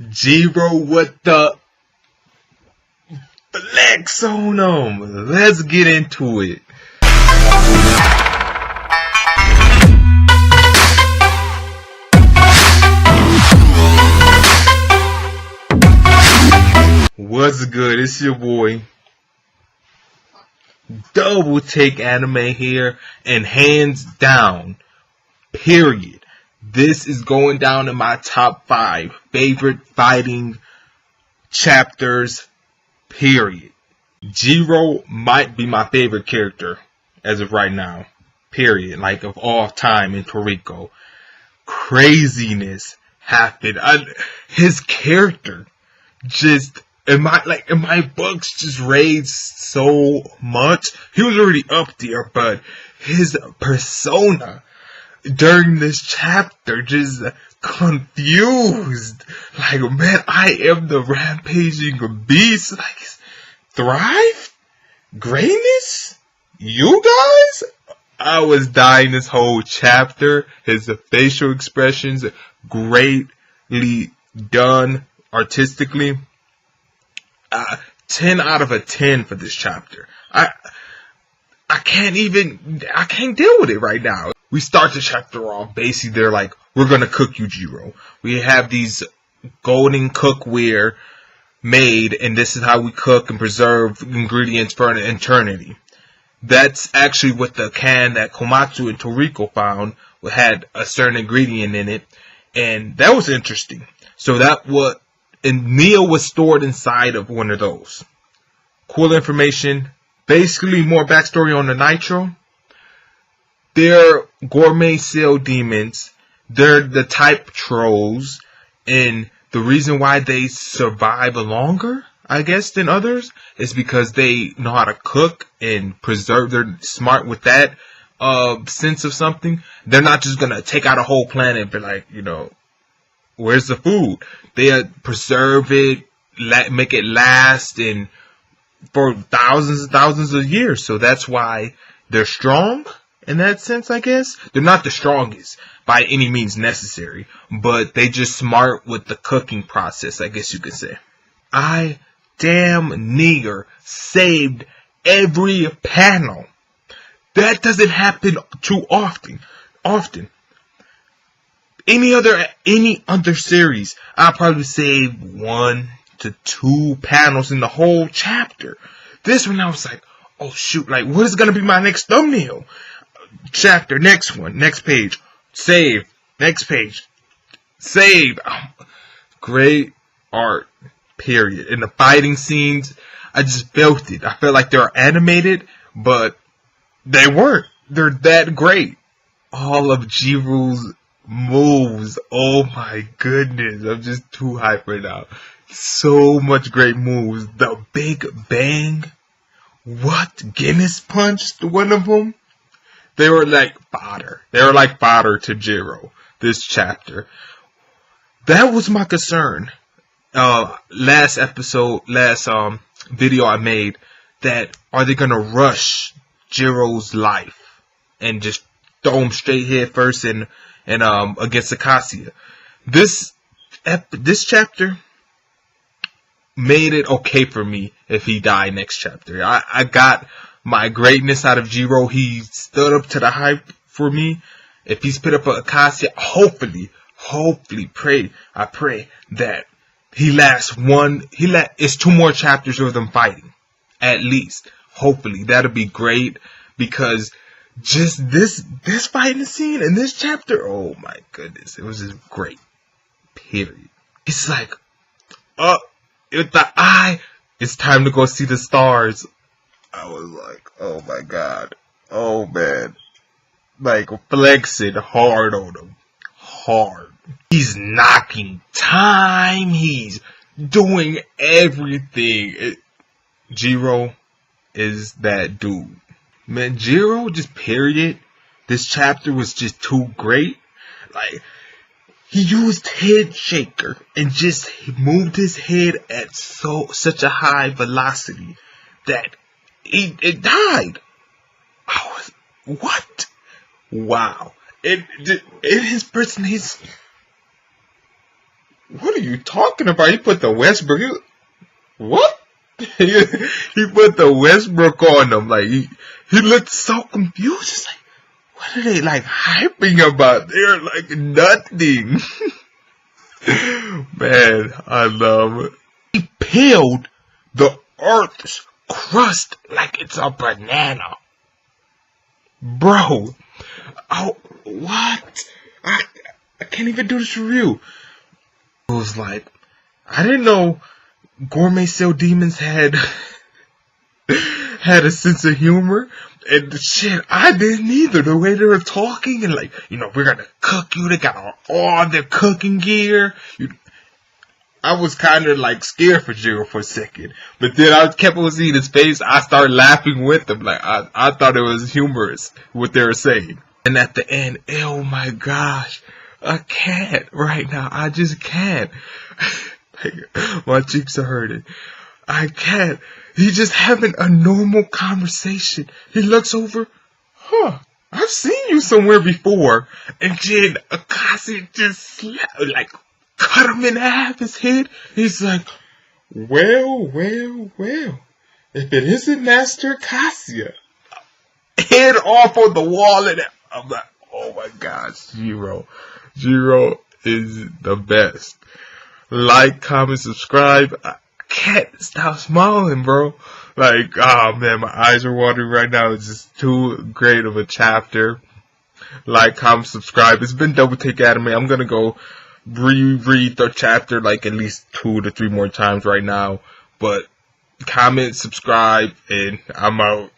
Jiro with the flex on him. Let's get into it. What's good? It's your boy Double Take Anime here, and hands down, period, this is going down in my top 5 favorite fighting chapters, period. Jiro might be my favorite character as of right now, period, like of all time in Toriko. Craziness happened. His character just in my books just raised so much. He was already up there, but his persona during this chapter just confused. Like, man, I am the rampaging beast. Like, thrive? Greatness? You guys? I was dying this whole chapter. His facial expressions, greatly done artistically. 10 out of 10 for this chapter. I can't deal with it right now. We start the chapter off, basically they're like, we're gonna cook you, Jiro. We have these golden cookware made, and this is how we cook and preserve ingredients for an eternity. That's actually what the can that Komatsu and Toriko found had a certain ingredient in it, and that was interesting. So and Neo was stored inside of one of those. Cool information. Basically, more backstory on the Nitro. They're gourmet seal demons. They're the type trolls. And the reason why they survive longer, I guess, than others is because they know how to cook and preserve. They're smart with that sense of something. They're not just going to take out a whole planet and be like, where's the food? They preserve it, make it last for thousands and thousands of years. So that's why they're strong in that sense, I guess. They're not the strongest by any means necessary, but they just smart with the cooking process, I guess you could say. I damn near saved every panel. That doesn't happen too often. Any other series, I'll probably save 1 to 2 panels in the whole chapter. This one, I was like, oh shoot, like, what is gonna be my next thumbnail? Chapter, next one, next page, save, next page, save. Great art, period. In the fighting scenes, I just felt it. I felt like they were animated, but they weren't. They're that great. All of Jiro's moves, oh my goodness, I'm just too hyped right now. So much great moves. The Big Bang, what? Guinness punched one of them? They were like fodder. They were like fodder to Jiro this chapter. That was my concern. Last video I made, that are they gonna rush Jiro's life and just throw him straight head first and against Acacia. This chapter made it okay for me if he died next chapter. I got my greatness out of Jiro. He stood up to the hype for me. If he's put up a Acacia, hopefully, I pray that he lasts it's 2 more chapters of them fighting. At least. Hopefully. That'll be great, because just this fighting scene in this chapter, oh my goodness, it was just great. Period. It's like, with the eye, it's time to go see the stars. I was like, oh my god, oh man, like flexing hard on him, hard. He's knocking time. He's doing everything. Jiro is that dude. Man, Jiro, just period. This chapter was just too great. Like, he used head shaker and just moved his head at such a high velocity that it died. I was, what? Wow. His person, what are you talking about? He put the Westbrook. What? He put the Westbrook on him. Like, he looked so confused. It's like, what are they, like, hyping about? They're like nothing. Man, I love it. He peeled the Earth's crust like it's a banana. Bro. Oh, what? I can't even do this review. It was like, I didn't know gourmet seal demons had a sense of humor. And shit, I didn't either. The way they were talking and like, you know, we're gonna cook you. They got all their cooking gear. I was kind of like scared for Jiro for a second. But then I kept on seeing his face. I started laughing with him. Like, I thought it was humorous what they were saying. And at the end, oh my gosh, I can't right now. I just can't. Like, my cheeks are hurting. I can't. He's just having a normal conversation. He looks over. I've seen you somewhere before. And then Akasi just like cut him in half his head. He's like, well. If it isn't Master Cassia. Head off on the wall and I'm like, oh my gosh, Jiro. Jiro is the best. Like, comment, subscribe. I can't stop smiling, bro. Like, oh man, my eyes are watering right now. It's just too great of a chapter. Like, comment, subscribe. It's been Double Take Anime. I'm gonna go reread the chapter like at least 2 to 3 more times right now. But comment, subscribe, and I'm out.